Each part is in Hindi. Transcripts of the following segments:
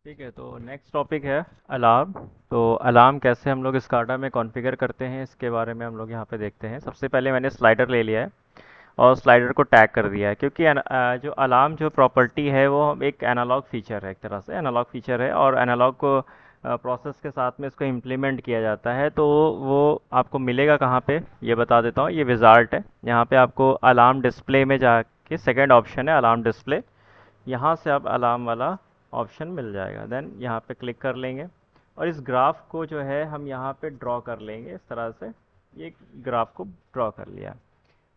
ठीक है, तो नेक्स्ट टॉपिक है अलार्म। तो अलार्म कैसे हम लोग स्काडा में कॉन्फ़िगर करते हैं, इसके बारे में हम लोग यहाँ पे देखते हैं। सबसे पहले मैंने स्लाइडर ले लिया है और स्लाइडर को टैग कर दिया है, क्योंकि जो अलार्म जो प्रॉपर्टी है वो एक एनालॉग फीचर है, एक तरह से एनालॉग फीचर है, और एनालॉग को प्रोसेस के साथ में इसको इम्प्लीमेंट किया जाता है। तो वो आपको मिलेगा कहाँ पे, ये बता देता हूँ। ये विजार्ट है, यहाँ पे आपको अलार्म डिस्प्ले में जाके सेकेंड ऑप्शन है अलार्म डिस्प्ले, यहाँ से आप अलार्म वाला ऑप्शन मिल जाएगा। देन यहाँ पे क्लिक कर लेंगे और इस ग्राफ को जो है हम यहाँ पे ड्रॉ कर लेंगे इस तरह से। ये ग्राफ को ड्रॉ कर लिया,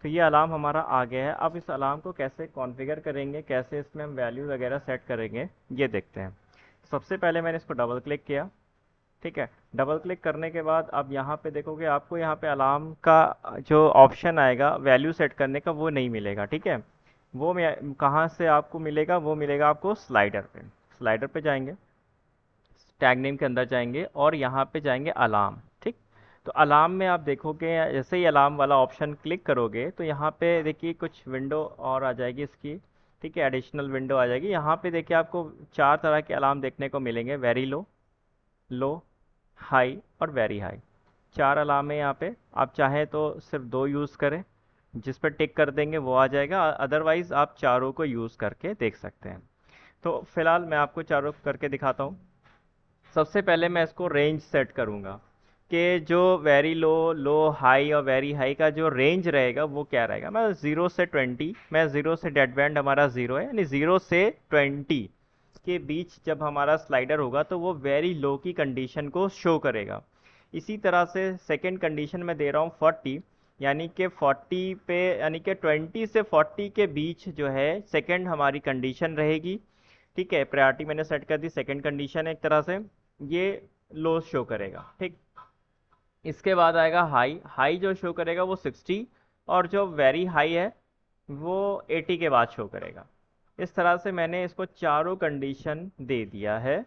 तो ये अलार्म हमारा आ गया है। अब इस अलार्म को कैसे कॉन्फ़िगर करेंगे, कैसे इसमें हम वैल्यू वगैरह सेट करेंगे, ये देखते हैं। सबसे पहले मैंने इसको डबल क्लिक किया। ठीक है, डबल क्लिक करने के बाद अब यहाँ पे देखोगे, आपको यहाँ पे अलार्म का जो ऑप्शन आएगा वैल्यू सेट करने का, वो नहीं मिलेगा। ठीक है, वो मैं कहाँ से आपको मिलेगा, वो मिलेगा आपको स्लाइडर पे। स्लाइडर पे जाएंगे, टैग नेम के अंदर जाएंगे और यहाँ पे जाएंगे अलार्म। ठीक, तो अलार्म में आप देखोगे, जैसे ही अलार्म वाला ऑप्शन क्लिक करोगे तो यहाँ पे देखिए कुछ विंडो और आ जाएगी इसकी। ठीक है, एडिशनल विंडो आ जाएगी। यहाँ पे देखिए आपको चार तरह के अलार्म देखने को मिलेंगे: वेरी लो, लो, हाई और वेरी हाई। चार अलार्म है यहाँ पे। आप चाहें तो सिर्फ दो यूज़ करें, जिस पर टिक कर देंगे वो आ जाएगा, अदरवाइज़ आप चारों को यूज़ करके देख सकते हैं। तो फिलहाल मैं आपको चारों करके दिखाता हूँ। सबसे पहले मैं इसको रेंज सेट करूँगा कि जो वेरी लो, लो, हाई और वेरी हाई का जो रेंज रहेगा वो क्या रहेगा। मैं 0 से 20, मैं 0 से डेड बैंड हमारा 0 है, यानी 0 से 20 के बीच जब हमारा स्लाइडर होगा तो वो वेरी लो की कंडीशन को शो करेगा। इसी तरह से सेकंड कंडीशन में दे रहा हूँ 40, यानी कि 40 पे, यानी कि 20 से 40 के बीच जो है सेकंड हमारी कंडीशन रहेगी। ठीक है, प्रायोरिटी मैंने सेट कर दी, सेकंड कंडीशन है एक तरह से, ये लो शो करेगा। ठीक, इसके बाद आएगा हाई। हाई जो शो करेगा वो 60, और जो वेरी हाई है वो 80 के बाद शो करेगा। इस तरह से मैंने इसको चारों कंडीशन दे दिया है।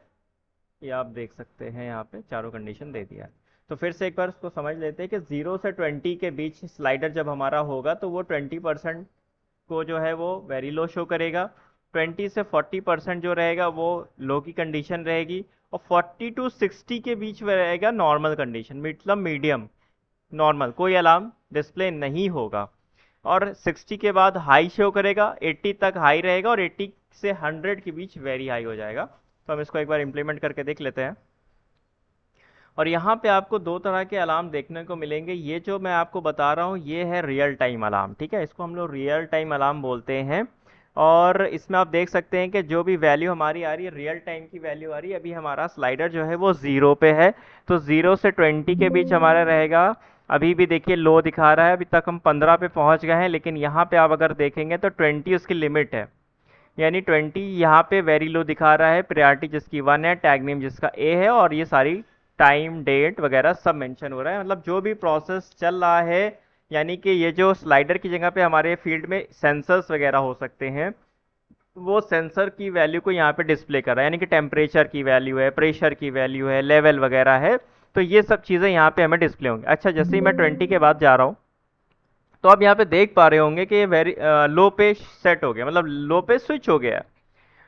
ये आप देख सकते हैं, यहाँ पे चारों कंडीशन दे दिया है। तो फिर से एक बार इसको समझ लेते हैं कि 0 से 20 के बीच स्लाइडर जब हमारा होगा तो वो 20% को जो है वो वेरी लो शो करेगा। 20 से 40% जो रहेगा वो लो की कंडीशन रहेगी, और 40 to 60 के बीच में रहेगा नॉर्मल कंडीशन, मतलब मीडियम नॉर्मल, कोई अलार्म डिस्प्ले नहीं होगा। और 60 के बाद हाई शो करेगा, 80 तक हाई रहेगा, और 80 से 100 के बीच वेरी हाई हो जाएगा। तो हम इसको एक बार इम्प्लीमेंट करके देख लेते हैं। और यहाँ पे आपको दो तरह के अलार्म देखने को मिलेंगे। ये जो मैं आपको बता रहा हूँ ये है रियल टाइम अलार्म। ठीक है, इसको हम लोग रियल टाइम अलार्म बोलते हैं। और इसमें आप देख सकते हैं कि जो भी वैल्यू हमारी आ रही है, रियल टाइम की वैल्यू आ रही है। अभी हमारा स्लाइडर जो है वो 0 पे है, तो 0 से 20 के बीच हमारा रहेगा। अभी भी देखिए लो दिखा रहा है, अभी तक हम 15 पे पहुंच गए हैं, लेकिन यहाँ पे आप अगर देखेंगे तो 20 उसकी लिमिट है, यानी 20 यहाँ पे वेरी लो दिखा रहा है। प्रायोरिटी जिसकी 1 है, टैग नेम जिसका ए है, और ये सारी टाइम डेट वगैरह सब मेंशन हो रहा है, मतलब जो भी प्रोसेस चल रहा है। यानी कि ये जो स्लाइडर की जगह पे हमारे फील्ड में सेंसर्स वगैरह हो सकते हैं, वो सेंसर की वैल्यू को यहाँ पे डिस्प्ले कर रहा है, यानी कि टेम्परेचर की वैल्यू है, प्रेशर की वैल्यू है, लेवल वगैरह है। तो ये सब चीज़ें यहाँ पे हमें डिस्प्ले होंगी। अच्छा, जैसे ही मैं 20 के बाद जा रहा हूँ तो आप यहाँ पे देख पा रहे होंगे कि ये वेरी लो पे सेट हो गया, मतलब लो पे स्विच हो गया है।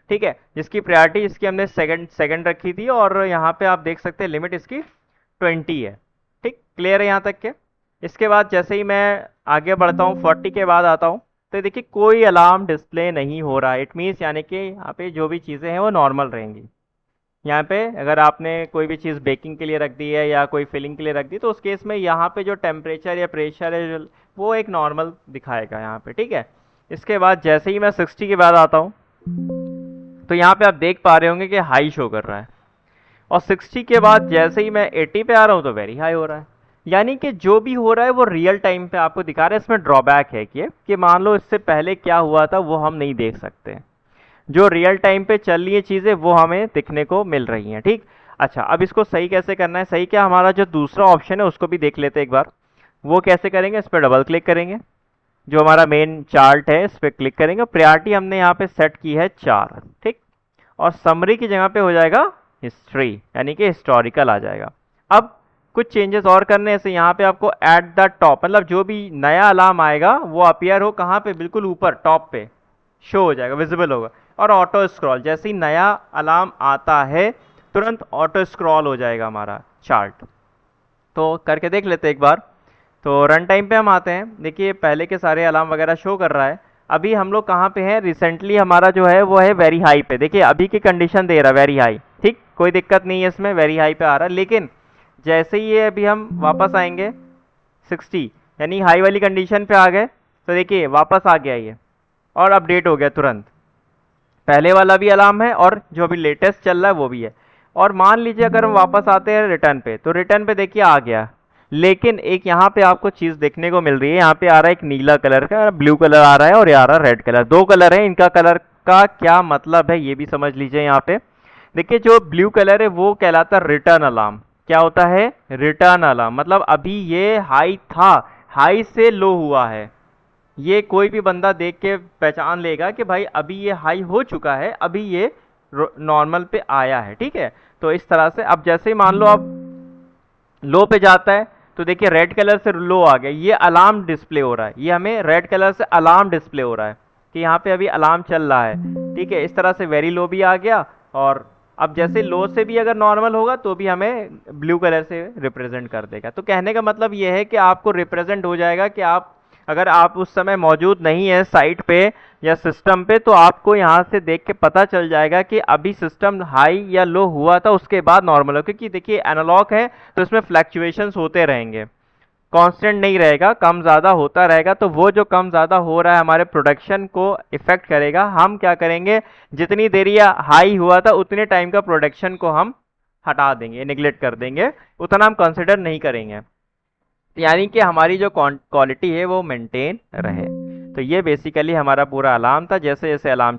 ठीक है, जिसकी प्रायोरिटी इसकी हमने सेकंड सेकंड रखी थी, और यहाँ पे आप देख सकते हैं लिमिट इसकी 20 है। ठीक, क्लियर है यहाँ तक के। इसके बाद जैसे ही मैं आगे बढ़ता हूँ, 40 के बाद आता हूँ, तो देखिए कोई अलार्म डिस्प्ले नहीं हो रहा है। इट मीन्स यानी कि यहाँ पे जो भी चीज़ें हैं वो नॉर्मल रहेंगी। यहाँ पे अगर आपने कोई भी चीज़ बेकिंग के लिए रख दी है या कोई फिलिंग के लिए रख दी, तो उस केस में यहाँ पे जो टेम्परेचर या प्रेशर है वो एक नॉर्मल दिखाएगा यहाँ पे। ठीक है, इसके बाद जैसे ही मैं 60 के बाद आता हूँ तो यहाँ पे आप देख पा रहे होंगे कि हाई शो कर रहा है, और 60 के बाद जैसे ही मैं 80 पे आ रहा हूँ तो वेरी हाई हो रहा है। यानी कि जो भी हो रहा है वो रियल टाइम पे आपको दिखा रहा है। इसमें ड्रॉबैक है कि मान लो इससे पहले क्या हुआ था वो हम नहीं देख सकते। जो रियल टाइम पे चल रही है चीज़ें वो हमें दिखने को मिल रही हैं। ठीक, अच्छा, अब इसको सही कैसे करना है, सही क्या, हमारा जो दूसरा ऑप्शन है उसको भी देख लेते हैं एक बार। वो कैसे करेंगे, इस पर डबल क्लिक करेंगे, जो हमारा मेन चार्ट है इस पर क्लिक करेंगे। प्रायोरिटी हमने यहाँ पे सेट की है 4। ठीक, और समरी की जगह पे हो जाएगा हिस्ट्री, यानी कि हिस्टोरिकल आ जाएगा। अब कुछ चेंजेस और करने से यहाँ पे आपको एट द टॉप, मतलब जो भी नया अलार्म आएगा वो अपियर हो कहाँ पे, बिल्कुल ऊपर टॉप पे शो हो जाएगा, विजिबल होगा। और ऑटो स्क्रॉल, जैसे ही नया अलार्म आता है तुरंत ऑटो स्क्रॉल हो जाएगा हमारा चार्ट। तो करके देख लेते हैं एक बार। तो रन टाइम पे हम आते हैं, देखिए पहले के सारे अलार्म वगैरह शो कर रहा है। अभी हम लोग कहाँ पे हैं, रिसेंटली हमारा जो है वो है वेरी हाई पे। देखिए अभी की कंडीशन दे रहा है वेरी हाई, ठीक, कोई दिक्कत नहीं है इसमें, वेरी हाई पे आ रहा है। लेकिन जैसे ही ये अभी हम वापस आएंगे 60 यानी हाई वाली कंडीशन पे आ गए, तो देखिए वापस आ गया ये और अपडेट हो गया तुरंत। पहले वाला भी अलार्म है और जो अभी लेटेस्ट चल रहा है वो भी है। और मान लीजिए अगर हम वापस आते हैं रिटर्न पे, तो रिटर्न पे देखिए आ गया। लेकिन एक यहाँ पे आपको चीज देखने को मिल रही है, यहाँ पे आ रहा है एक नीला कलर का, ब्लू कलर आ रहा है और ये आ रहा है रेड कलर, दो कलर है। इनका कलर का क्या मतलब है ये भी समझ लीजिए। यहाँ पे देखिए जो ब्लू कलर है वो कहलाता है रिटर्न अलार्म। क्या होता है, रिटर्न अलार्म, मतलब अभी ये हाई था, हाई से लो हुआ है। ये कोई भी बंदा देख के पहचान लेगा कि भाई अभी ये हाई हो चुका है, अभी ये नॉर्मल पे आया है, ठीक है। तो इस तरह से अब जैसे ही मान लो अब लो पे जाता है, तो देखिए रेड कलर से लो आ गया, ये अलार्म डिस्प्ले हो रहा है, ये हमें रेड कलर से अलार्म डिस्प्ले हो रहा है कि यहाँ पे अभी अलार्म चल रहा है, ठीक है। इस तरह से वेरी लो भी आ गया। और अब जैसे लो से भी अगर नॉर्मल होगा तो भी हमें ब्लू कलर से रिप्रेजेंट कर देगा। तो कहने का मतलब ये है कि आपको रिप्रेजेंट हो जाएगा कि आप, अगर आप उस समय मौजूद नहीं है साइट पे या सिस्टम पे, तो आपको यहाँ से देख के पता चल जाएगा कि अभी सिस्टम हाई या लो हुआ था, उसके बाद नॉर्मल हो। क्योंकि देखिए एनालॉग है तो इसमें फ्लैक्चुएशंस होते रहेंगे, कांस्टेंट नहीं रहेगा, कम ज़्यादा होता रहेगा। तो वो जो कम ज़्यादा हो रहा है हमारे प्रोडक्शन को इफेक्ट करेगा। हम क्या करेंगे, जितनी देर ये हाई हुआ था उतने टाइम का प्रोडक्शन को हम हटा देंगे, निगलेक्ट कर देंगे, उतना हम कंसिडर नहीं करेंगे, यानी कि हमारी जो क्वालिटी है वो मेंटेन रहे। तो ये बेसिकली हमारा पूरा अलार्म था। जैसे जैसे अलार्म